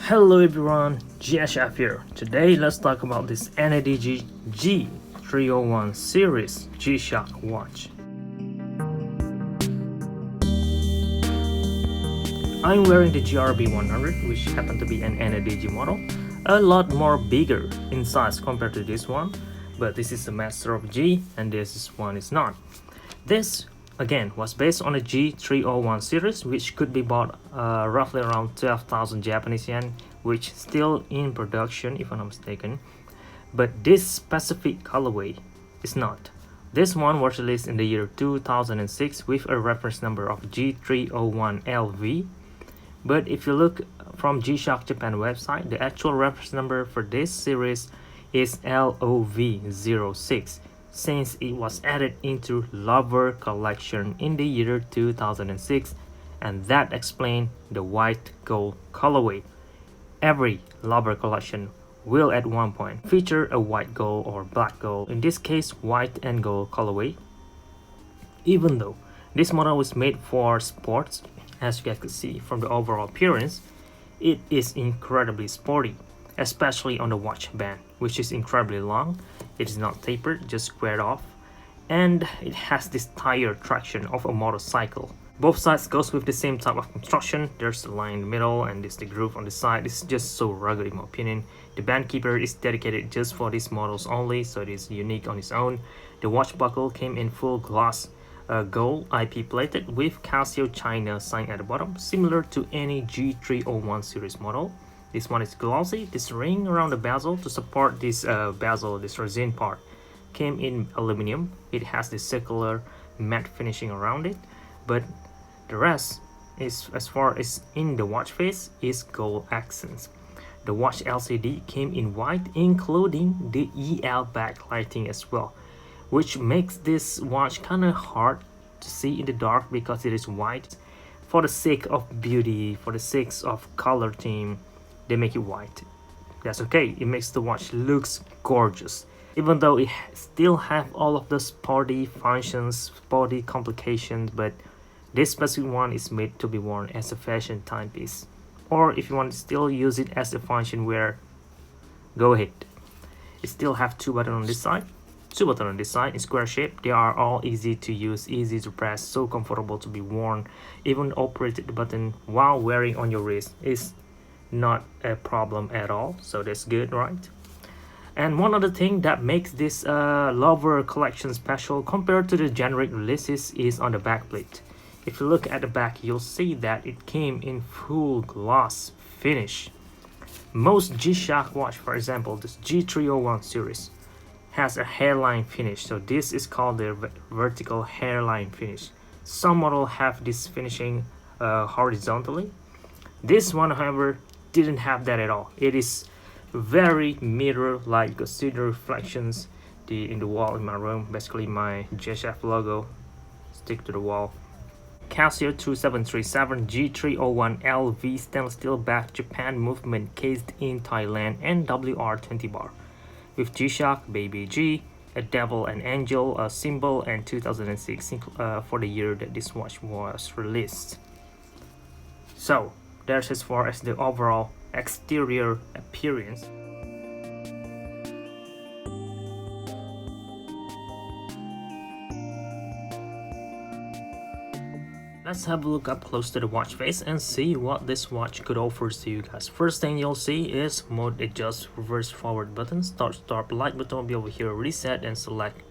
Hello everyone, GSF here. Today let's talk about this NADG G301 series G-Shock watch. I'm wearing the GRB100, which happened to be an NADG model, a lot more bigger in size compared to this one, but this is a Master of G and this one is not. This again was based on a G301 series, which could be bought roughly around 12,000 Japanese yen, which still in production if I'm not mistaken, but this specific colorway is not. This one was released in the year 2006 with a reference number of G301LV, but if you look from G-Shock Japan website, the actual reference number for this series is LOV06, since it was added into Lover collection in the year 2006, and that explains the white gold colorway. Every Lover collection will at one point feature a white gold or black gold, in this case white and gold colorway. Even though this model was made for sports, as you guys could see from the overall appearance, it is incredibly sporty, especially on the watch band, which is incredibly long. It is not tapered, just squared off, and it has this tire traction of a motorcycle. Both sides goes with the same type of construction. There's the line in the middle and this the groove on the side. It's just so rugged in my opinion. The band keeper is dedicated just for these models only, so it is unique on its own. The watch buckle came in full glass gold IP plated with Casio China sign at the bottom, similar to any G301 series model. This one is glossy. This ring around the bezel to support this bezel, this resin part, came in aluminum. It has this circular matte finishing around it, but the rest is, as far as in the watch face, is gold accents. The watch LCD came in white, including the EL backlighting as well, which makes this watch kind of hard to see in the dark because it is white. For the sake of beauty, for the sake of color theme, they make it white. That's okay, it makes the watch looks gorgeous, even though it still have all of the sporty functions, sporty complications, but this specific one is made to be worn as a fashion timepiece, or if you want to still use it as a function wear, go ahead. It still have two buttons on this side, in square shape. They are all easy to use, easy to press, so comfortable to be worn. Even operated the button while wearing on your wrist is not a problem at all, so that's good, right? And one other thing that makes this Lover collection special compared to the generic releases is on the back plate. If you look at the back, you'll see that it came in full gloss finish. Most G-Shock watch, for example this G301 series, has a hairline finish, so this is called the vertical hairline finish. Some models have this finishing horizontally. This one, however, didn't have that at all. It is very mirror-like. You can see the reflections in the wall in my room. Basically my GSF logo stick to the wall. Casio 2737 G301LV stainless steel back Japan movement cased in Thailand and WR20 bar with G-Shock, Baby G, a devil and angel, a symbol, and 2006 for the year that this watch was released. So there's as far as the overall exterior appearance. Let's have a look up close to the watch face and see what this watch could offer to you guys. First thing you'll see is mode adjust, reverse forward button, start light button will be over here, reset and select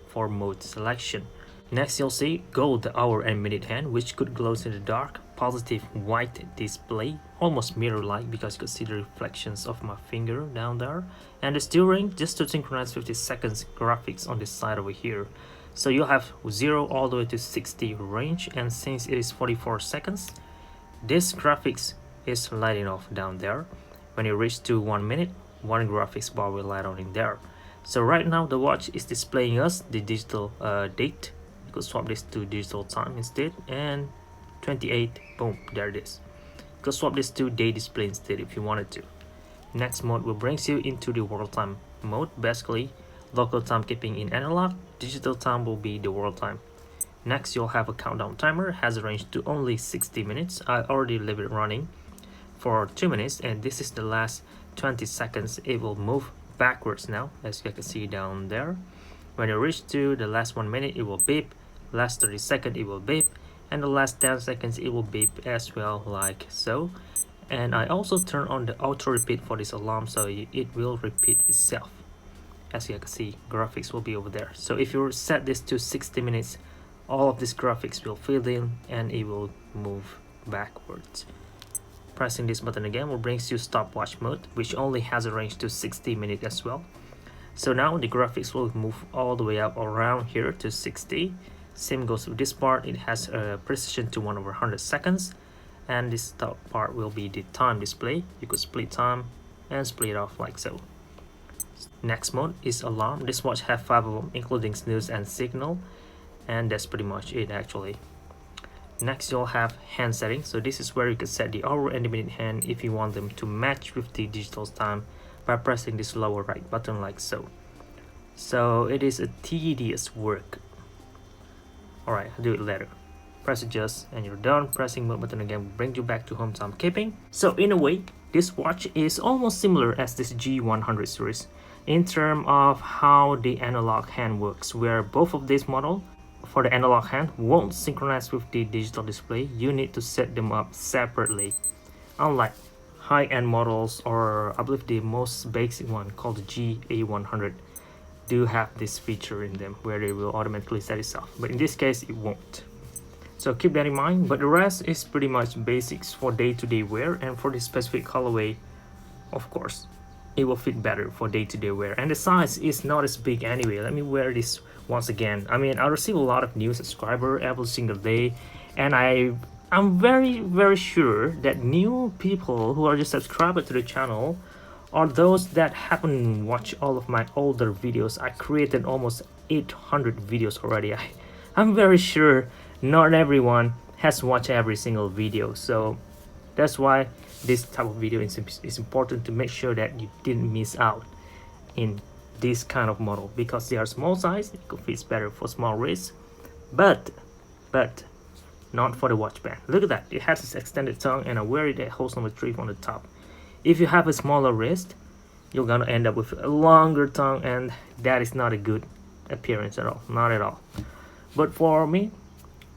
for mode selection. Next you'll see gold, the hour and minute hand, which could glows in the dark, positive white display, almost mirror-like because you can see the reflections of my finger down there, and the steering just to synchronize 50 seconds graphics on this side over here. So you'll have 0 all the way to 60 range, and since it is 44 seconds, this graphics is lighting off down there. When you reach to 1 minute, one graphics bar will light on in there. So right now the watch is displaying us the digital date. You could swap this to digital time instead, and 28, boom, there it is. You could swap this to day display instead if you wanted to. Next mode will brings you into the world time mode. Basically local timekeeping in analog, digital time will be the world time. Next you'll have a countdown timer, has a range to only 60 minutes. I already leave it running. for 2 minutes, and this is the last 20 seconds. It will move backwards now, as you can see down there. When you reach to the last 1 minute, it will beep. Last 30 seconds, it will beep, and the last 10 seconds, it will beep as well, like so. And I also turn on the auto repeat for this alarm, so it will repeat itself. As you can see, graphics will be over there. So if you set this to 60 minutes, all of these graphics will fill in and it will move backwards. Pressing this button again will bring you stopwatch mode, which only has a range to 60 minutes as well. So now the graphics will move all the way up around here to 60. Same goes with this part. It has a precision to 1/100 seconds, and this top part will be the time display. You could split time and split off like so. Next mode is alarm. This watch has 5 of them, including snooze and signal, and that's pretty much it actually. Next, you'll have hand settings. So this is where you can set the hour and the minute hand if you want them to match with the digital time by pressing this lower right button like so. So it is a tedious work. Alright, I'll do it later. Press adjust and you're done. Pressing mode button again will bring you back to home timekeeping. So in a way, this watch is almost similar as this G100 series in terms of how the analog hand works, where both of these models for the analog hand won't synchronize with the digital display. You need to set them up separately. Unlike high-end models, or I believe the most basic one called the GA100 do have this feature in them where they will automatically set itself, but in this case it won't. So keep that in mind, but the rest is pretty much basics for day-to-day wear, and for this specific colorway, of course, it will fit better for day-to-day wear. And the size is not as big anyway. Let me wear this once again. I mean, I receive a lot of new subscribers every single day, and I'm very sure that new people who are just subscribed to the channel are those that haven't watched all of my older videos. I created almost 800 videos already. I'm very sure not everyone has watched every single video, so that's why this type of video is important, to make sure that you didn't miss out in this kind of model, because they are small size. It could fit better for small wrists, but not for the watch band. Look at that, it has this extended tongue, and I wear it at host number 3 on the top. If you have a smaller wrist, you're gonna end up with a longer tongue, and that is not a good appearance at all, not at all. But for me,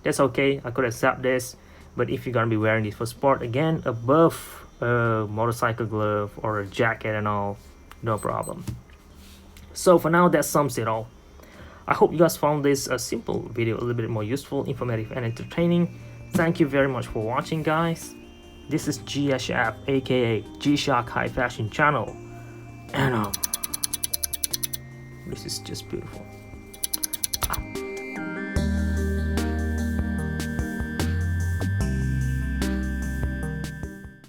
that's okay, I could accept this. But if you're gonna be wearing this for sport, again, above a motorcycle glove or a jacket and all, no problem. So for now, that sums it all. I hope you guys found this simple video a little bit more useful, informative, and entertaining. Thank you very much for watching, guys. This is GSHAP, aka G-Shock High Fashion Channel, and this is just beautiful.